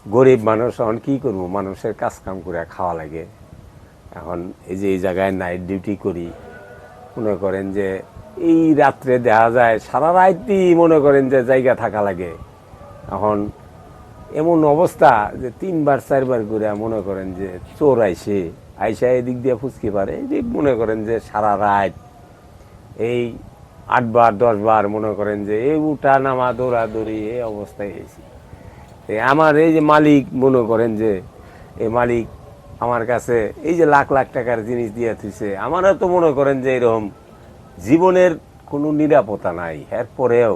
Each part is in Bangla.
গরিব মানুষ এখন কি করবো, মানুষের কাজ কাম করে খাওয়া লাগে। এখন এই যে এই জায়গায় নাইট ডিউটি করি, মনে করেন যে এই রাত্রে দেখা যায় সারা রাতই মনে করেন যে জায়গা থাকা লাগে। এখন এমন অবস্থা যে 3বার 4বার করে মনে করেন যে চোর আইসা এদিক দিয়ে ফুচকি পারে, এদিক মনে করেন যে সারা রাত এই 8বার 10বার মনে করেন যে এই উঠা নামা দৌড়াদৌড়ি এই অবস্থায় গেছি। আমার এই যে মালিক মনে করেন যে এই মালিক আমার কাছে এই যে লাখ লাখ টাকার জিনিস দিয়ে থুইছে, আমারও তো মনে করেন যে এরকম জীবনের কোনো নিরাপত্তা নাই। এরপরেও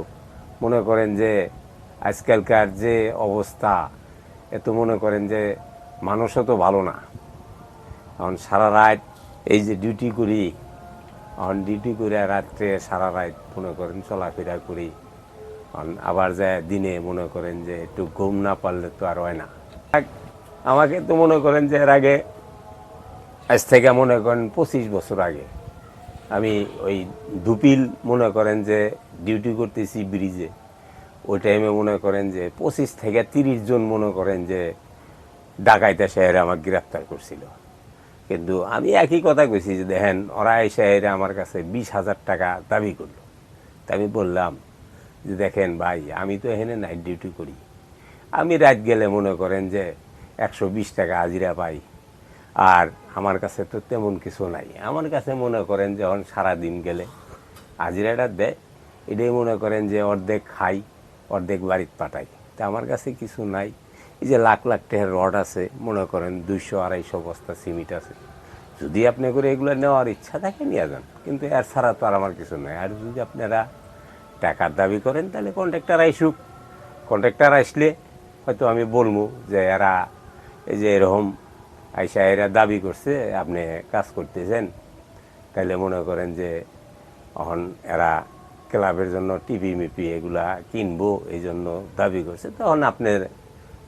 মনে করেন যে আজকালকার যে অবস্থা, এত মনে করেন যে মানুষও তো ভালো না। এখন সারা রাত এই যে ডিউটি করি, এখন ডিউটি করে রাত্রে সারা রাত মনে করেন চলাফেরা করি, আবার যায় দিনে মনে করেন যে একটু ঘুম না পারলে তো আর হয় না। আমাকে তো মনে করেন যে এর আগে, আজ থেকে মনে করেন 25 বছর আগে আমি ওই দুপিল মনে করেন যে ডিউটি করতেছি ব্রিজে। ওই টাইমে মনে করেন যে 25 থেকে 30 জন মনে করেন যে ডাকাইতে শহরে আমাকে গ্রেফতার করছিল। কিন্তু আমি একই কথা কইছি যে দেখেন, ওরা এই শহরে আমার কাছে 20,000 টাকা দাবি করলো। তা আমি বললাম যে দেখেন ভাই, আমি তো এখানে নাইট ডিউটি করি, আমি রাত গেলে মনে করেন যে 120 টাকা হাজিরা পাই, আর আমার কাছে তো তেমন কিছু নাই। আমার কাছে মনে করেন যখন সারাদিন গেলে হাজিরাটা দেয়, এটাই মনে করেন যে অর্ধেক খাই, অর্ধেক বাড়িতে পাঠাই। তা আমার কাছে কিছু নাই। এই যে লাখ লাখ টাকার রড আছে, মনে করেন 200-250 বস্তা সিমেন্ট আছে, যদি আপনি করে এগুলো নেওয়ার ইচ্ছা থাকে নিয়ে যান, কিন্তু এর ছাড়া তো আর আমার কিছু নাই। আর যদি আপনারা টাকার দাবি করেন তাহলে কন্ট্রাক্টর আইসুক, কন্ট্রাক্টর আসলে হয়তো আমি বলবো যে এরা এই যে এরকম আইসা এরা দাবি করছে আপনি কাজ করতেছেন, তাহলে মনে করেন যে এখন এরা ক্লাবের জন্য টিভি মিপি এগুলা কিনবো, এই জন্য দাবি করছে। তখন আপনার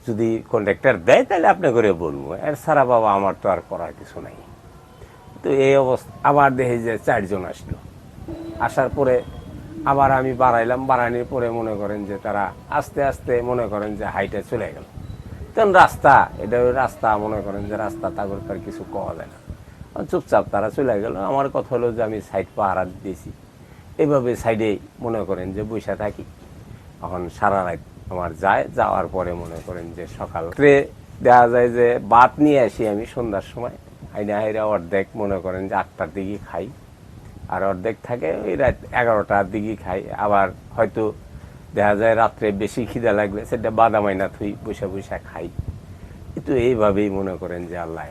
যদি কন্ট্রাক্টর দেয় তাহলে আপনি করে বলবো, এর ছাড়া বাবা আমার তো আর করার কিছু নাই। তো এই অবস্থা আবার দেখি যে 4 জন আসলো। আসার পরে আবার আমি বাড়াইলাম, বাড়ানোর পরে মনে করেন যে তারা আস্তে আস্তে মনে করেন যে হাইটে চলে গেল। তখন রাস্তা, এটা ওই রাস্তা মনে করেন যে রাস্তা তাগর তার কিছু কওয়া যায় না, চুপচাপ তারা চলে গেল। আমার কথা হলো যে আমি সাইড পাহারা দিয়েছি, এইভাবে সাইডে মনে করেন যে বৈশা থাকি। এখন সারা রাত আমার যায়, যাওয়ার পরে মনে করেন যে সকাল দেখা যায় যে ভাত নিয়ে আসি আমি সন্ধ্যার সময়, হাইনা হাইরা অর্ধেক মনে করেন যে 8টার দিকে খাই, আর অর্ধেক থাকে ওই রাত 11টার দিকে খাই। আবার হয়তো দেখা যায় রাত্রে বেশি খিদা লাগলে সেটা বাদামাইনা থুই বসে বসে খাই। কিন্তু এইভাবেই মনে করেন যে আল্লাহ